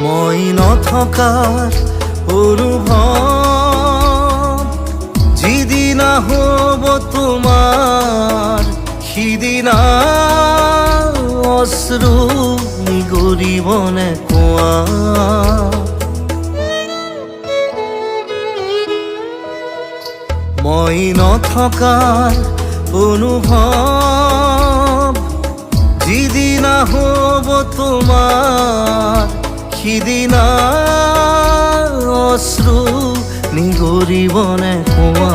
মই নথকাৰ অনুভৱ যিদিনা হ'ব তোমাৰ সিদিনা অশ্ৰু নিগৰিবনে কোৱা। মই নথকাৰ অনুভৱ যিদিনা হ'ব তোমাৰ সিদিনা অশ্ৰু নিগৰিবনে কোৱা।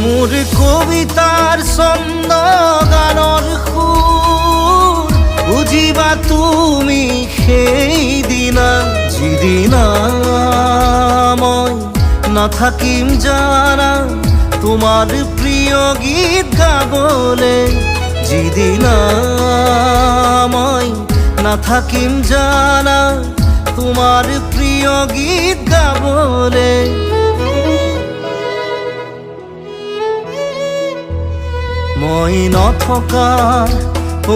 মোৰ কবিতাৰ ছন্দ গানৰ সুৰ বুজিবা তুমি সেইদিনা যিদিনা মই নাথাকিম জানা তোমাৰ প্ৰিয় গীত গাবলে। যিদিনা মই নাথাকিম জানা তোমাৰ প্ৰিয় গীত গাবলে। মই নথকাৰ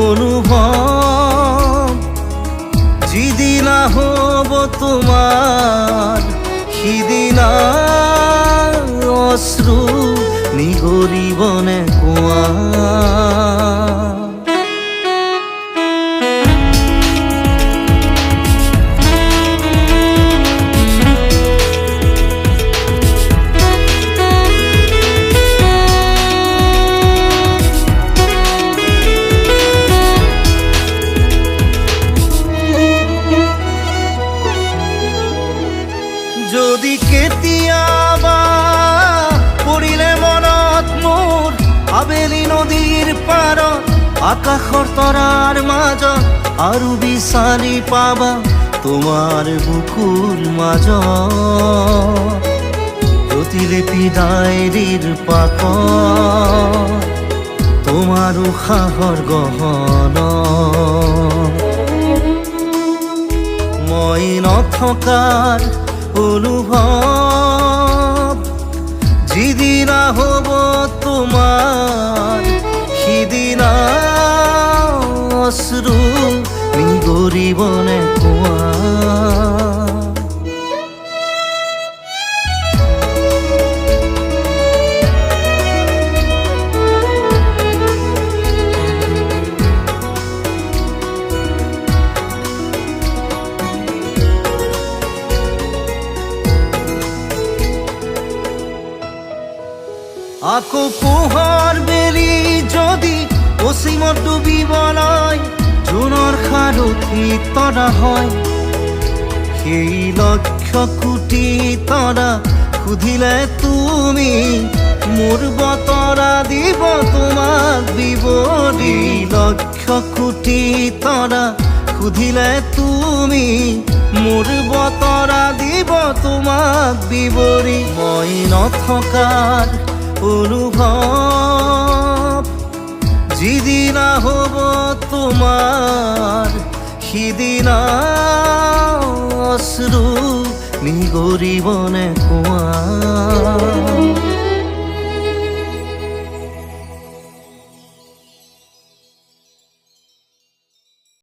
অনুভৱ যিদিনা হ'ব তোমাৰ সিদিনা অশ্ৰু নিগৰিবনে কোৱা। যদি কেতিয়াবা পৰিলে মনত মোৰ আবেলি নদীৰ পাৰত আকাশৰ তৰাৰ মাজত আৰু বিচাৰি পাবা তোমাৰ বুকুৰ মাজত প্ৰতিলিপি ডায়েৰীৰ পাকত তোমাৰ উশাহৰ গহনা। মই নথকাৰ অনুভৱ যিদিনা হ'ব তোমাৰ সিদিনা অশ্ৰু নিগৰিবনে কোৱা। আকৌ পোহৰ বেলি যদি অসীমত ডুবিবলৈ জোনৰ সাৰথি তৰা হয় সেই লক্ষ কোটি তৰা সুধিলে তুমি মোৰ বতৰা দিব তোমাক বিৱৰি। লক্ষ কোটি তৰা সুধিলে তুমি মোৰ বতৰা দিব তোমাক বিৱৰি। মই নথকাৰ অনুভৱ যিদিনা হ'ব তোমাৰ সিদিনা অশ্ৰু নিগৰিবনে কোৱা।